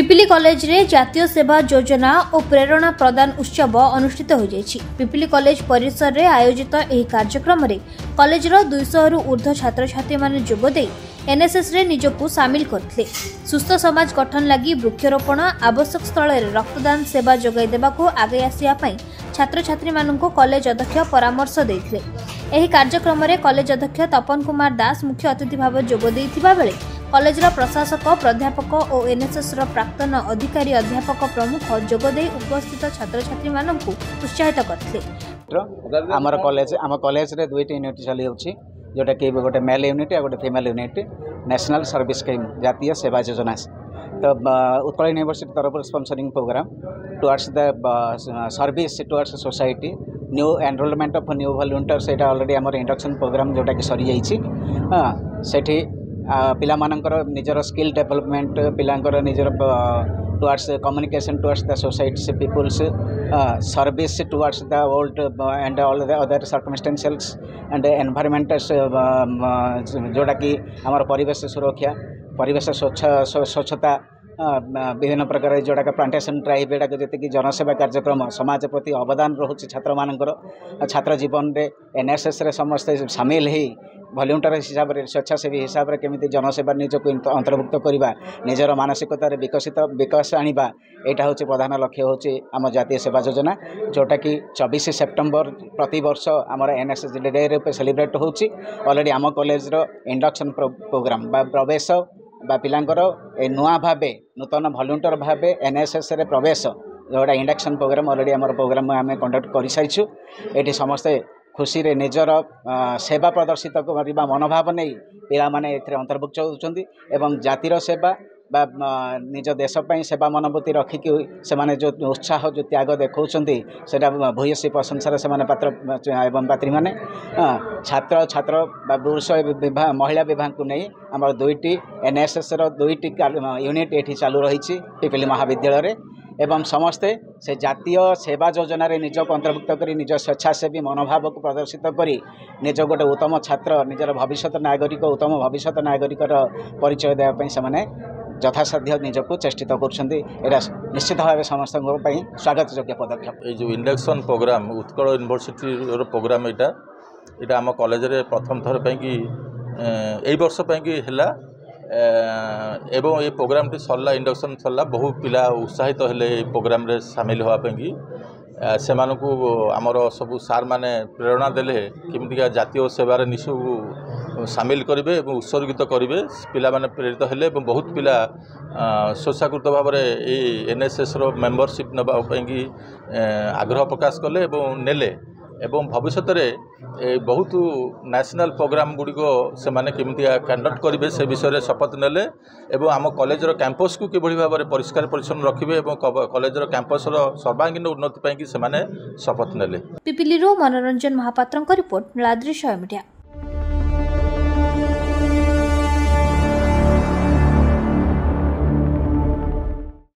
Pipili college रे जातीय सेवा योजना और प्रेरणा प्रदान उत्सव अनुष्ठित हो जायछि। पिपिली कॉलेज परिसर रे आयोजित एही कार्यक्रम रे कॉलेज रो 200 रु ऊर्ध्व छात्र छात्री माने जोग दे एनएसएस रे निजकु शामिल करथिले। सुस्थ समाज गठन लागि वृक्षरोपण आवश्यक स्थल रे रक्तदान सेवा जोगाई देबाकू आगे आसिया पई छात्र छात्री माननकु कॉलेज अध्यक्ष परामर्श देथिले। एही कार्यक्रम रे कॉलेज अध्यक्ष तपन कुमार दास मुख्य अतिथि भाव जोग देथिबा बेले कॉलेज प्रशासक प्राध्यापक और एनएसएस प्राक्तन अधिकारी अध्यापक प्रमुख जोगदे उपस्थित छात्र छात्री माननकु उत्साहित करथिले। आम कॉलेज रे दुईटी यूनिट चली होछि जोटा कि गोटे मेल यूनिट और गोटे female unit national service scheme जातीय सेवा योजना। तो उत्कल यूनिवर्सिटी तरफ sponsoring programme towards the service towards society new enrolment of new volunteers एटा ऑलरेडी हमर इंडक्शन प्रोग्राम जोटा कि सरी जाइछि। सेठी पिला मानकर निजर स्किल डेवलपमेंट पिलांकर निजर towards communication towards the society people's service towards the world and all the other circumstantials and environment जोटा कि आमर परिवेश सुरक्षा परिवेश स्वच्छता विभिन्न प्रकार जोटा का प्लांटेशन ड्राइव एटा जी जनसेवा कार्यक्रम समाज प्रति अवदान रोचे छात्र मानकर छात्र जीवन में एनएसएस रे समस्ते सामिल हो वॉलंटियर हिसाब से स्वेच्छासेवी हिसाब से केमी जनसेवा निजक अंतर्भुक्त करवा निजर मानसिकतार विकास आनिबा यहाँ हूँ प्रधान लक्ष्य हूँ आम जातीय सेवा योजना जोटा कि 24 सेप्टेम्बर प्रति वर्ष आमर एनएसएस डे रूप सेलिब्रेट होची। ऑलरेडी आम कॉलेज इंडक्शन प्रोग्राम प्रवेश पिलांकर नुआ भावे नूतन वॉलंटियर भावे एनएसएस रे प्रवेश जोटा इंडक्शन प्रोग्राम ऑलरेडी आम प्रोग्राम आम कंडक्ट कर सारी ये समस्ते खुशी रे निजर सेवा प्रदर्शित करने मनोभाव नहीं पिला माने अंतर्भुक्त होती एवं जातिर सेवा बा निज देशपाई सेवा मनोवृत्ति रखिकी से जो उत्साह जो त्याग देखा भूयसी प्रशंसार से पात्र एवं पात्री मैंने छात्र छात्र पुरुष विभाग महिला विभाग को नहीं आम दुईटी एनएसएस दुईटी यूनिट ये चालू रही पिपिली महाविद्यालय एवं समस्ते से जातीय सेवा योजना रे निज को अंतर्भुक्त करी निज स्वेच्छासेवी मनोभाव को प्रदर्शित करी निज गोटे उत्तम छात्र निजर भविष्य नागरिक उत्तम भविष्य नागरिकर परिचय देवाई से यथासाध्य निजक चेष्टित कर निश्चित भाव समस्त स्वागत योग्य पदक्षेप। ये जो induction programme Utkal university programme यहाँ आम कॉलेज रे प्रथम थर यही वर्ष है एवं ये प्रोग्राम टी सरला इंडक्शन सरला बहु पिला उत्साहित हेले प्रोग्राम रे शामिल होवाई से आमर सब सार माने प्रेरणा देले केमितिका जातीय सेवार निशु शामिल करेंगे और उत्सर्गित करेंगे पिला माने प्रेरित हेले बहुत पिला स्वेच्छाकृत भाव में एनएसएस रो मेंबरशिप नापी आग्रह प्रकाश कले नेले एवं भविष्य में बहुत नेशनल प्रोग्राम गुड़िक से केमी कंडक्ट करेंगे से विषय में शपथ नेले एवं आम कॉलेज कैंपस को किभली भाव में परिष्कार परिच्छन्न रखिए और कॉलेज कैंपस सर्वांगीन उन्नति से शपथ नेले। पिपिली मनोरंजन महापात्र रिपोर्ट नीलाद्री मीडिया।